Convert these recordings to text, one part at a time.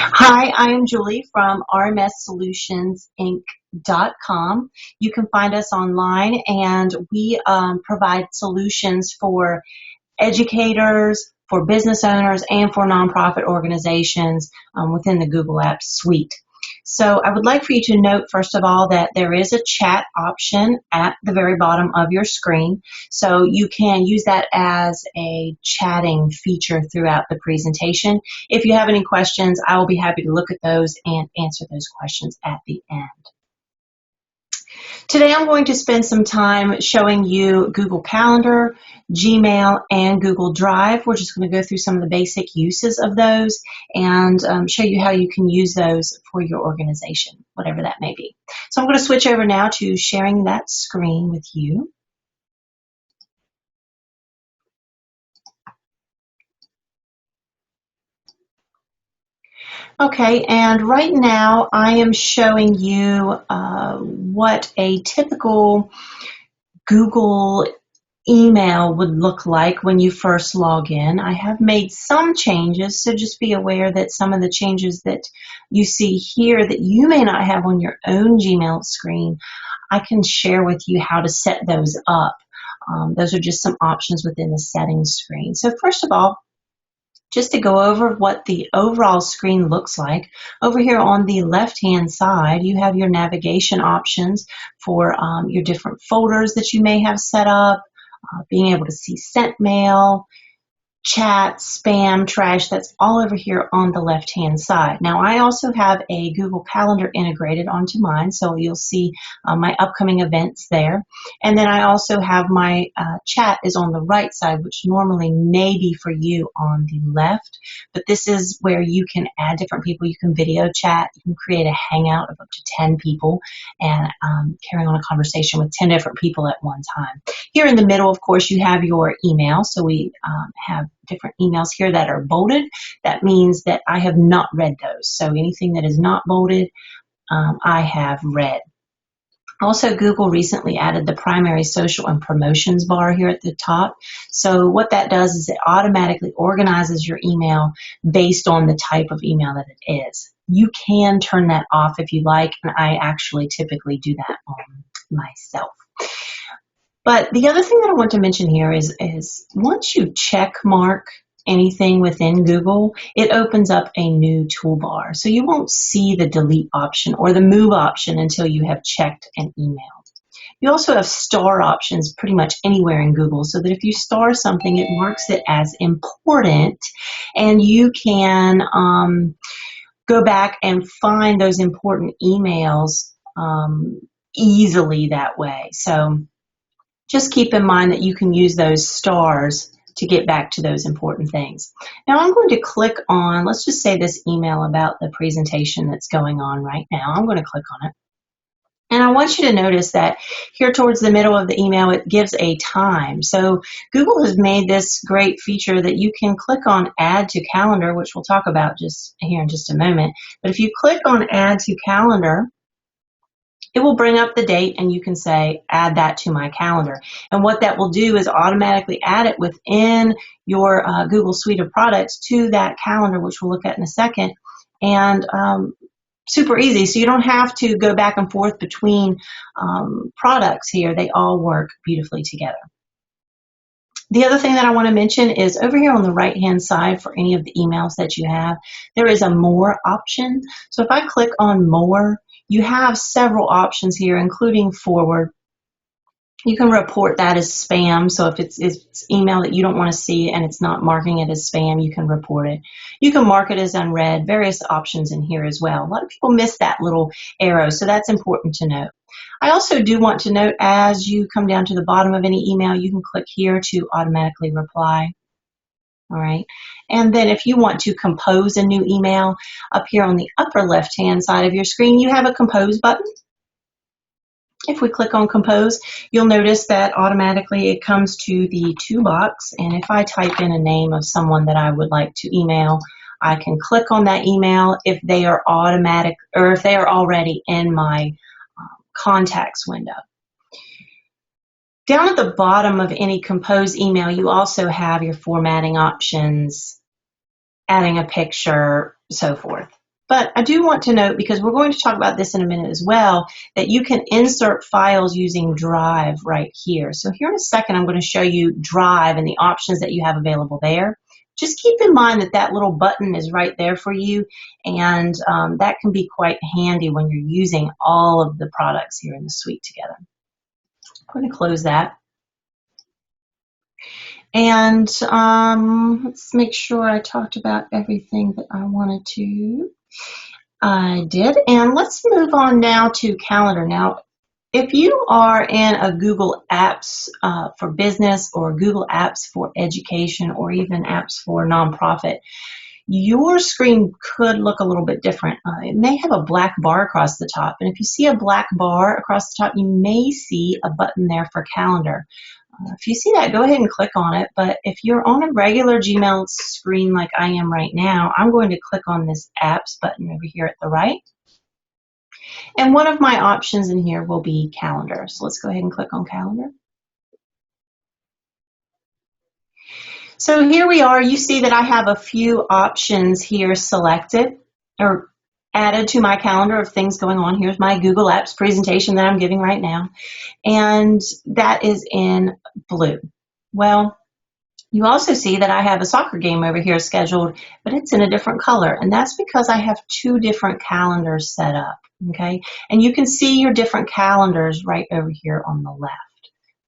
Hi, I am Julie from RMSSolutionsInc.com. You can find us online, and we provide solutions for educators, for business owners, and for nonprofit organizations within the Google Apps suite. So I would like for you to note, first of all, that there is a chat option at the very bottom of your screen. So you can use that as a chatting feature throughout the presentation. If you have any questions, I will be happy to look at those and answer those questions at the end. Today I'm going to spend some time showing you Google Calendar, Gmail, and Google Drive. We're just going to go through some of the basic uses of those and show you how you can use those for your organization, whatever that may be. So I'm going to switch over now to sharing that screen with you. Okay, and right now I am showing you what a typical Google email would look like when you first log in. I have made some changes, so just be aware that some of the changes that you see here that you may not have on your own Gmail screen, I can share with you how to set those up. Those are just some options within the settings screen. So first of all, just to go over what the overall screen looks like, over here on the left-hand side, you have your navigation options for your different folders that you may have set up, being able to see sent mail, chat, spam, trash. That's all over here on the left-hand side. Now, I also have a Google Calendar integrated onto mine, so you'll see my upcoming events there. And then I also have my chat is on the right side, which normally may be for you on the left. But this is where you can add different people. You can video chat. You can create a hangout of up to 10 people and carry on a conversation with 10 different people at one time. Here in the middle, of course, you have your email. So we have different emails here that are bolded. That means that I have not read those. So anything that is not bolded, I have read. Also, Google recently added the primary social and promotions bar here at the top. So what that does is it automatically organizes your email based on the type of email that it is. You can turn that off if you like, and I actually typically do that on myself. But the other thing that I want to mention here is once you check mark anything within Google, it opens up a new toolbar. So you won't see the delete option or the move option until you have checked an email. You also have star options pretty much anywhere in Google, so that if you star something, it marks it as important, and you can go back and find those important emails easily that way. So just keep in mind that you can use those stars to get back to those important things. Now I'm going to click on, let's just say this email about the presentation that's going on right now. I'm going to click on it. And I want you to notice that here towards the middle of the email, it gives a time. So Google has made this great feature that you can click on Add to Calendar, which we'll talk about just here in just a moment. But if you click on Add to Calendar, it will bring up the date and you can say, add that to my calendar. And what that will do is automatically add it within your Google suite of products to that calendar, which we'll look at in a second. And super easy. So you don't have to go back and forth between products here. They all work beautifully together. The other thing that I want to mention is over here on the right-hand side for any of the emails that you have, there is a More option. So if I click on More, you have several options here, including Forward. You can report that as spam. So if it's email that you don't want to see and it's not marking it as spam, you can report it. You can mark it as unread, various options in here as well. A lot of people miss that little arrow, so that's important to note. I also do want to note as you come down to the bottom of any email, you can click here to automatically reply. All right. And then if you want to compose a new email, up here on the upper left-hand side of your screen, you have a compose button. If we click on compose, you'll notice that automatically it comes to the to box. And if I type in a name of someone that I would like to email, I can click on that email if they are automatic or if they are already in my contacts window. Down at the bottom of any compose email, you also have your formatting options, adding a picture, so forth. But I do want to note, because we're going to talk about this in a minute as well, that you can insert files using Drive right here. So here in a second, I'm going to show you Drive and the options that you have available there. Just keep in mind that that little button is right there for you, and that can be quite handy when you're using all of the products here in the suite together. I'm going to close that. And let's make sure I talked about everything that I wanted to. I did. And let's move on now to Calendar. Now, if you are in a Google Apps for business or Google Apps for education or even apps for nonprofit, your screen could look a little bit different. It may have a black bar across the top. And if you see a black bar across the top, you may see a button there for Calendar. If you see that, go ahead and click on it. But if you're on a regular Gmail screen like I am right now, I'm going to click on this Apps button over here at the right. And one of my options in here will be Calendar. So let's go ahead and click on Calendar. So here we are. You see that I have a few options here selected or added to my calendar of things going on. Here's my Google Apps presentation that I'm giving right now, and that is in blue. Well, you also see that I have a soccer game over here scheduled, but it's in a different color, and that's because I have two different calendars set up, okay? And you can see your different calendars right over here on the left.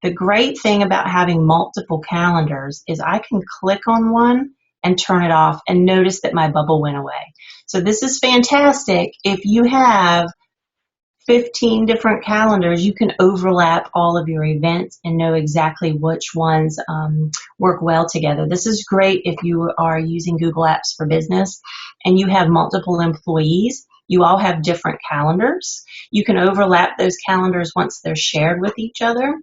The great thing about having multiple calendars is I can click on one and turn it off, and notice that my bubble went away. So this is fantastic. If you have 15 different calendars, you can overlap all of your events and know exactly which ones work well together. This is great if you are using Google Apps for business and you have multiple employees. You all have different calendars. You can overlap those calendars once they're shared with each other.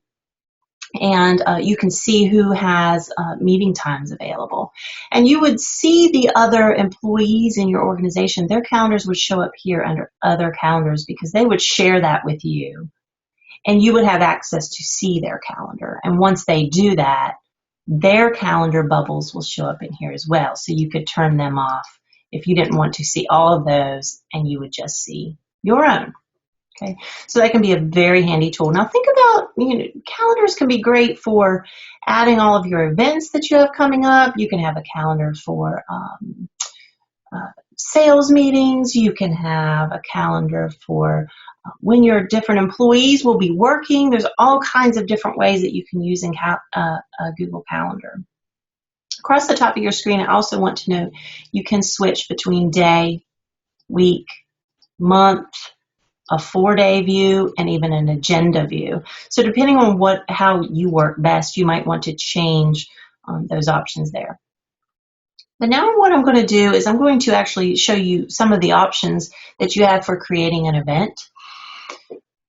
And you can see who has meeting times available. And you would see the other employees in your organization. Their calendars would show up here under other calendars because they would share that with you. And you would have access to see their calendar. And once they do that, their calendar bubbles will show up in here as well. So you could turn them off if you didn't want to see all of those, and you would just see your own. Okay, so that can be a very handy tool. Now think about, calendars can be great for adding all of your events that you have coming up. You can have a calendar for sales meetings. You can have a calendar for when your different employees will be working. There's all kinds of different ways that you can use in a Google Calendar. Across the top of your screen, I also want to note you can switch between day, week, month, a 4-day view, and even an agenda view. So depending on how you work best, you might want to change those options there. But now what I'm going to do is I'm going to actually show you some of the options that you have for creating an event.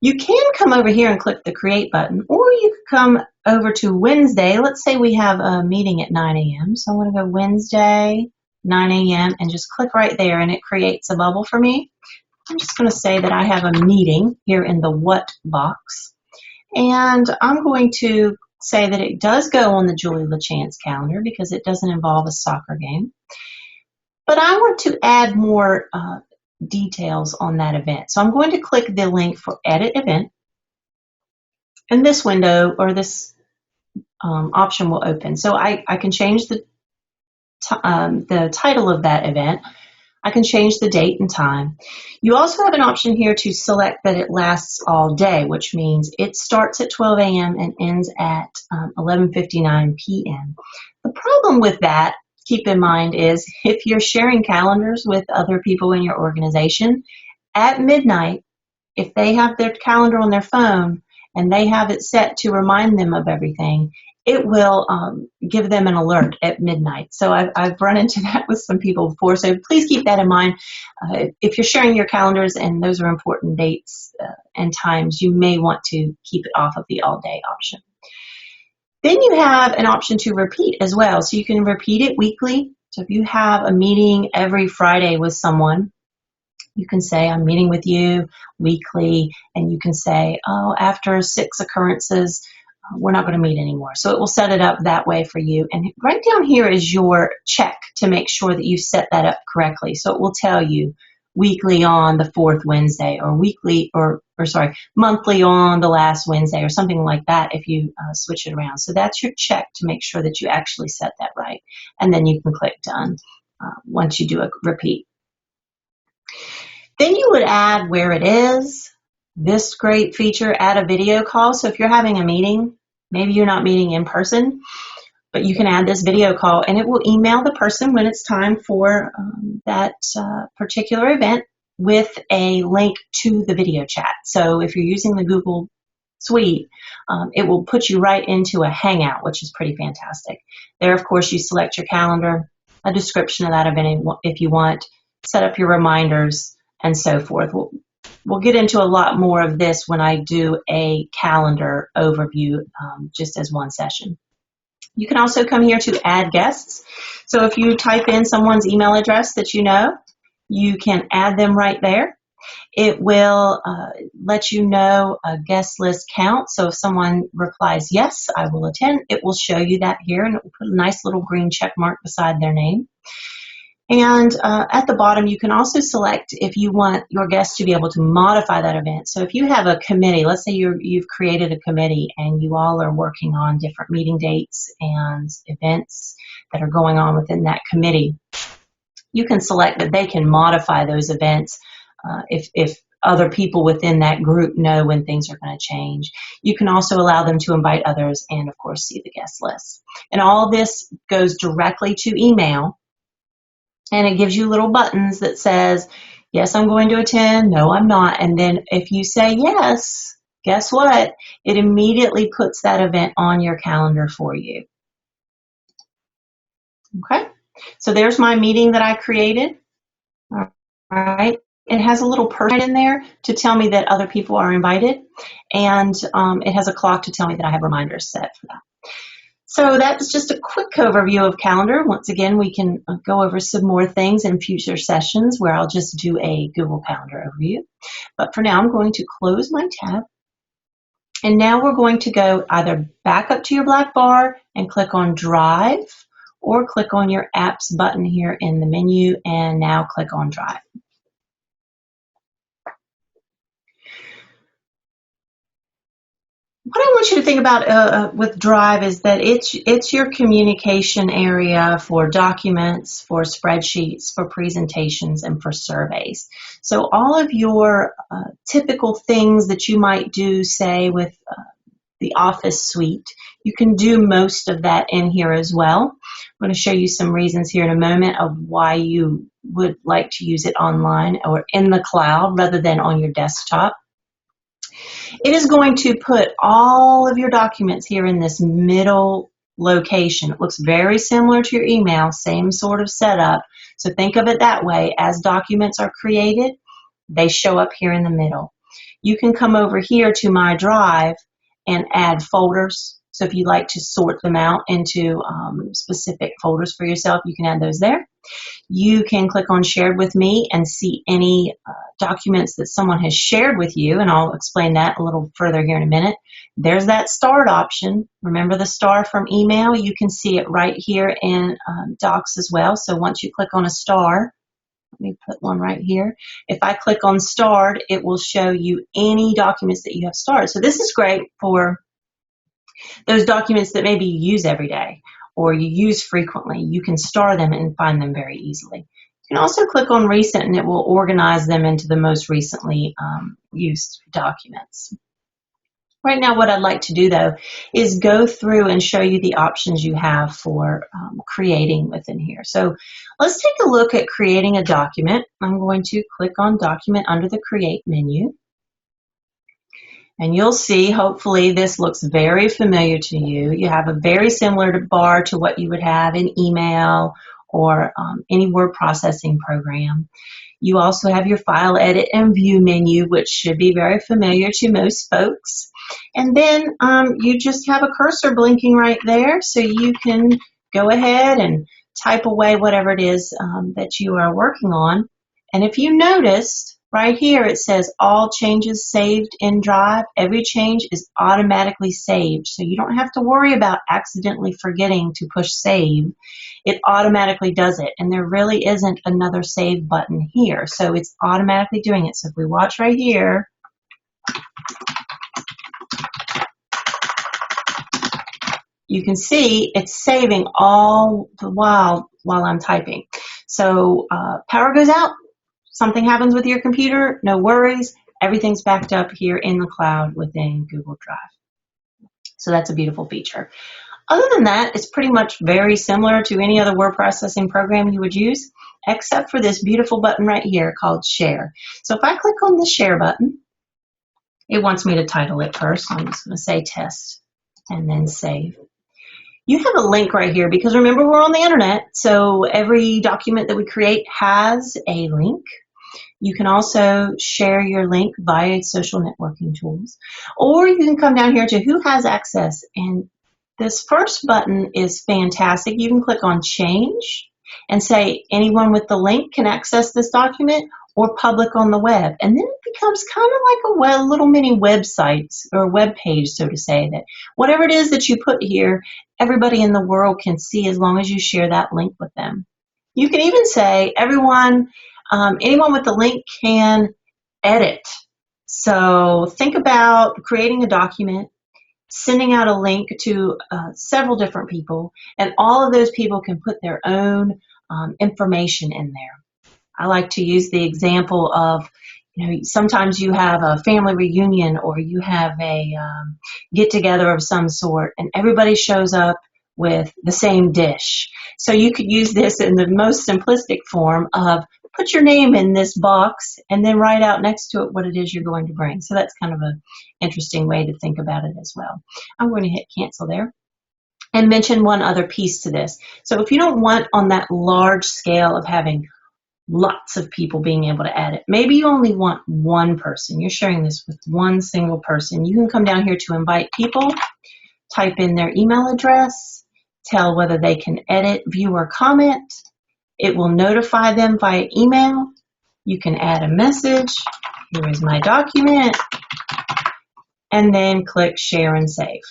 You can come over here and click the Create button, or you could come over to Wednesday. Let's say we have a meeting at 9 a.m. So I'm going to go Wednesday, 9 a.m., and just click right there, and it creates a bubble for me. I'm just going to say that I have a meeting here in the What box, and I'm going to say that it does go on the Julie LaChance calendar because it doesn't involve a soccer game. But I want to add more details on that event. So I'm going to click the link for Edit Event, and this window or this option will open. So I can change the title of that event. I can change the date and time. You also have an option here to select that it lasts all day, which means it starts at 12 a.m. and ends at 11:59 p.m. The problem with that, keep in mind, is if you're sharing calendars with other people in your organization, at midnight, if they have their calendar on their phone and they have it set to remind them of everything, it will give them an alert at midnight. So I've run into that with some people before. So please keep that in mind. If you're sharing your calendars and those are important dates and times, you may want to keep it off of the all-day option. Then you have an option to repeat as well. So you can repeat it weekly. So if you have a meeting every Friday with someone, you can say, I'm meeting with you weekly, and you can say, oh, after 6 occurrences, we're not going to meet anymore. So it will set it up that way for you. And right down here is your check to make sure that you set that up correctly. So it will tell you weekly on the fourth Wednesday, or monthly on the last Wednesday, or something like that if you switch it around. So that's your check to make sure that you actually set that right. And then you can click done once you do a repeat. Then you would add where it is. This great feature, add a video call. So if you're having a meeting, maybe you're not meeting in person, but you can add this video call, and it will email the person when it's time for that particular event with a link to the video chat. So if you're using the Google Suite, it will put you right into a Hangout, which is pretty fantastic. There, of course, you select your calendar, a description of that event if you want, set up your reminders, and so forth. We'll get into a lot more of this when I do a calendar overview, just as one session. You can also come here to add guests. So if you type in someone's email address that you know, you can add them right there. It will let you know a guest list count. So if someone replies, yes, I will attend, it will show you that here, and it will put a nice little green check mark beside their name. And at the bottom, you can also select if you want your guests to be able to modify that event. So if you have a committee, let's say you've created a committee and you all are working on different meeting dates and events that are going on within that committee, you can select that they can modify those events if other people within that group know when things are going to change. You can also allow them to invite others and, of course, see the guest list. And all this goes directly to email. And it gives you little buttons that says, yes, I'm going to attend, no, I'm not. And then if you say yes, guess what? It immediately puts that event on your calendar for you. Okay, so there's my meeting that I created. All right, it has a little person in there to tell me that other people are invited. And it has a clock to tell me that I have reminders set for that. So that's just a quick overview of calendar. Once again, we can go over some more things in future sessions where I'll just do a Google Calendar overview. But for now, I'm going to close my tab. And now we're going to go either back up to your black bar and click on Drive, or click on your Apps button here in the menu and now click on Drive. What I want you to think about with Drive is that it's your communication area for documents, for spreadsheets, for presentations, and for surveys. So all of your typical things that you might do, say, with the Office suite, you can do most of that in here as well. I'm going to show you some reasons here in a moment of why you would like to use it online or in the cloud rather than on your desktop. It is going to put all of your documents here in this middle location. It looks very similar to your email, same sort of setup. So think of it that way. As documents are created, they show up here in the middle. You can come over here to My Drive and add folders. So if you'd like to sort them out into specific folders for yourself, you can add those there. You can click on Shared with Me and see any documents that someone has shared with you, and I'll explain that a little further here in a minute. There's that starred option. Remember the star from email? You can see it right here in Docs as well. So once you click on a star, let me put one right here. If I click on starred, it will show you any documents that you have starred. So this is great for those documents that maybe you use every day or you use frequently. You can star them and find them very easily. You can also click on Recent and it will organize them into the most recently used documents. Right now what I'd like to do though is go through and show you the options you have for creating within here. So let's take a look at creating a document. I'm going to click on Document under the Create menu. And you'll see, hopefully, this looks very familiar to you. You have a very similar bar to what you would have in email or any word processing program. You also have your File, Edit, and View menu, which should be very familiar to most folks. And then you just have a cursor blinking right there, so you can go ahead and type away whatever it is that you are working on. And if you noticed, Right here it says all changes saved in Drive. Every change is automatically saved, so you don't have to worry about accidentally forgetting to push save. It automatically does it, and there really isn't another save button here, so it's automatically doing it. So if we watch right here, you can see it's saving all the while I'm typing. So power goes out, something happens with your computer, no worries. Everything's backed up here in the cloud within Google Drive. So that's a beautiful feature. Other than that, it's pretty much very similar to any other word processing program you would use, except for this beautiful button right here called Share. So if I click on the Share button, it wants me to title it first. So I'm just going to say Test and then Save. You have a link right here because remember, we're on the internet, so every document that we create has a link. You can also share your link via social networking tools, or you can come down here to Who Has Access, and this first button is fantastic. You can click on Change and say anyone with the link can access this document, or public on the web, and then it becomes kind of like a little mini website or web page, so to say, that whatever it is that you put here, everybody in the world can see as long as you share that link with them. You can even say anyone with the link can edit. So think about creating a document, sending out a link to several different people, and all of those people can put their own information in there. I like to use the example of, sometimes you have a family reunion or you have a get-together of some sort, and everybody shows up with the same dish. So you could use this in the most simplistic form of put your name in this box and then write out next to it what it is you're going to bring. So that's kind of an interesting way to think about it as well. I'm going to hit cancel there and mention one other piece to this. So if you don't want on that large scale of having lots of people being able to add it, maybe you only want one person. You're sharing this with one single person. You can come down here to invite people, type in their email address, tell whether they can edit, view, or comment. It will notify them via email. You can add a message. Here is my document. And then click share and save.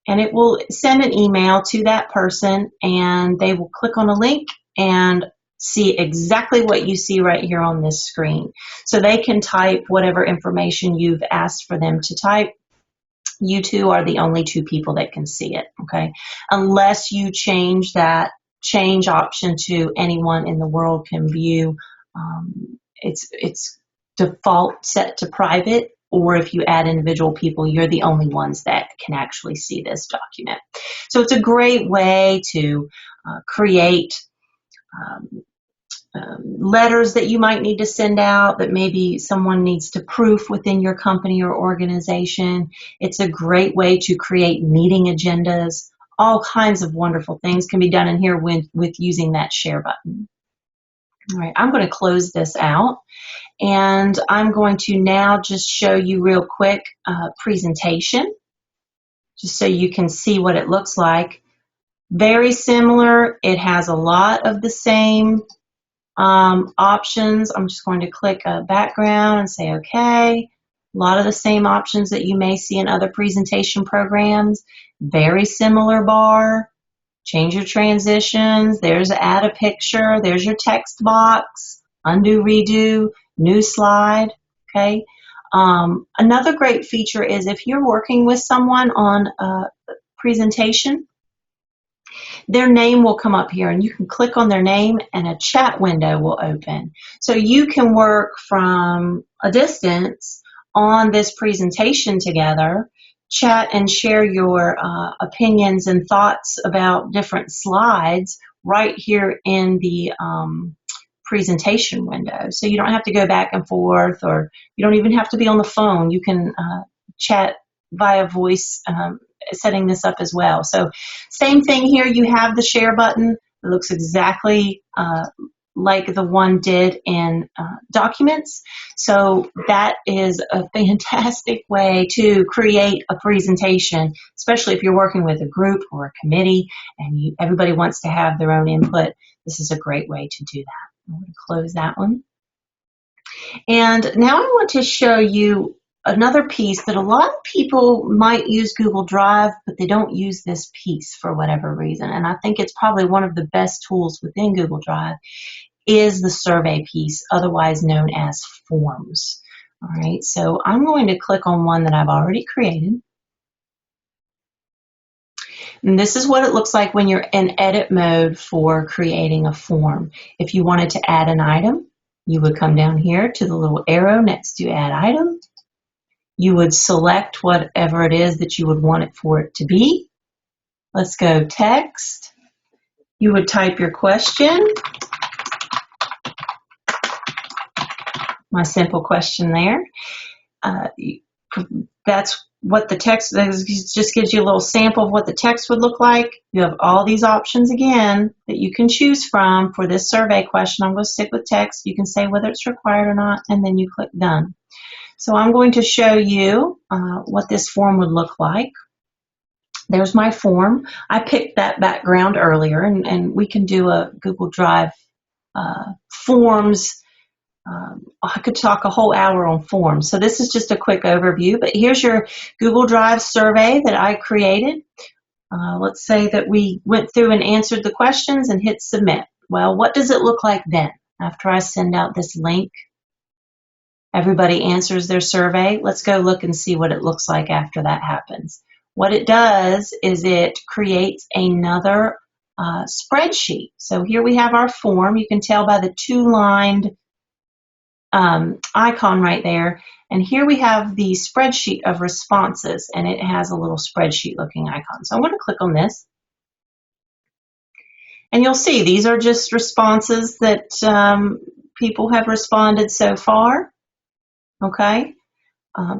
And it will send an email to that person, and they will click on a link and see exactly what you see right here on this screen. So they can type whatever information you've asked for them to type. You two are the only two people that can see it, okay? Unless you change that change option to anyone in the world can view. It's default set to private, or if you add individual people, you're the only ones that can actually see this document. So it's a great way to create letters that you might need to send out that maybe someone needs to proof within your company or organization. It's a great way to create meeting agendas. All kinds of wonderful things can be done in here with using that share button. All right, I'm going to close this out, and I'm going to now just show you real quick presentation, just so you can see what it looks like. Very similar. It has a lot of the same options. I'm just going to click background and say okay. A lot of the same options that you may see in other presentation programs. Very similar bar. Change your transitions. There's add a picture. There's your text box. Undo, redo, new slide. Okay. Another great feature is if you're working with someone on a presentation, their name will come up here, and you can click on their name and a chat window will open. So you can work from a distance on this presentation together, chat and share your opinions and thoughts about different slides right here in the presentation window. So you don't have to go back and forth, or you don't even have to be on the phone. You can chat via voice, setting this up as well. So same thing here. You have the share button. It looks exactly like the one did in documents. So that is a fantastic way to create a presentation, especially if you're working with a group or a committee and everybody wants to have their own input. This is a great way to do that. I'm going to close that one. And now I want to show you another piece that a lot of people might use Google Drive, but they don't use this piece for whatever reason. And I think it's probably one of the best tools within Google Drive is the survey piece, otherwise known as forms. All right, so I'm going to click on one that I've already created. And this is what it looks like when you're in edit mode for creating a form. If you wanted to add an item, you would come down here to the little arrow next to add item. You would select whatever it is that you would want it for it to be. Let's go text. You would type your question. My simple question there. That's what the text just gives you a little sample of what the text would look like. You have all these options again that you can choose from for this survey question. I'm going to stick with text. You can say whether it's required or not, and then you click done. So I'm going to show you what this form would look like. There's my form. I picked that background earlier, and we can do a Google Drive forms. I could talk a whole hour on forms. So this is just a quick overview, but here's your Google Drive survey that I created. Let's say that we went through and answered the questions and hit submit. Well, what does it look like then? After I send out this link, everybody answers their survey. Let's go look and see what it looks like after that happens. What it does is it creates another spreadsheet. So here we have our form. You can tell by the two-lined icon right there. And here we have the spreadsheet of responses, and it has a little spreadsheet looking icon. So I'm going to click on this. And you'll see these are just responses that people have responded so far. Okay.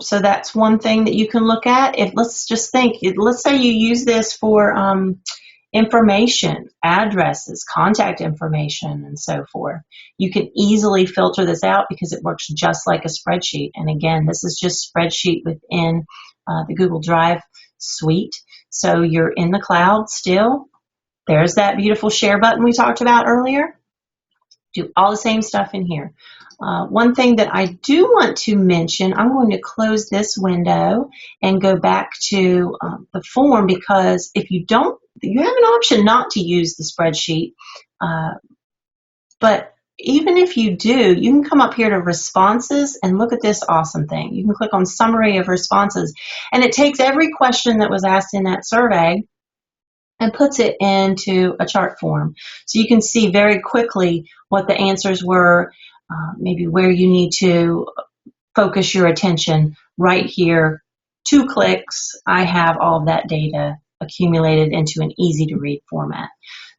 So that's one thing that you can look at. Let's just think, let's say you use this for information, addresses, contact information, and so forth. You can easily filter this out because it works just like a spreadsheet. And again, this is just spreadsheet within the Google Drive suite. So you're in the cloud still. There's that beautiful share button we talked about earlier. Do all the same stuff in here. One thing that I do want to mention, I'm going to close this window and go back to the form, because if you don't, you have an option not to use the spreadsheet. But even if you do, you can come up here to responses and look at this awesome thing. You can click on summary of responses, and it takes every question that was asked in that survey and puts it into a chart form. So you can see very quickly what the answers were, maybe where you need to focus your attention right here. 2 clicks, I have all of that data accumulated into an easy to read format.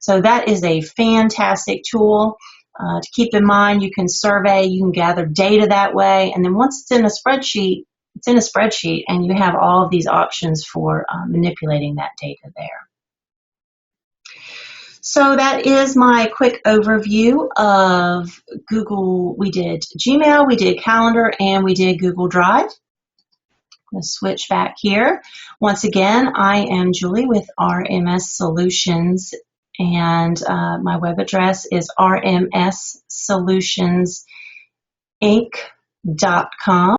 So that is a fantastic tool to keep in mind. You can survey, you can gather data that way, and then once it's in a spreadsheet, and you have all of these options for manipulating that data there. So that is my quick overview of Google. We did Gmail, we did Calendar, and we did Google Drive. I'm going to switch back here. Once again, I am Julie with RMS Solutions, and my web address is rmssolutionsinc.com.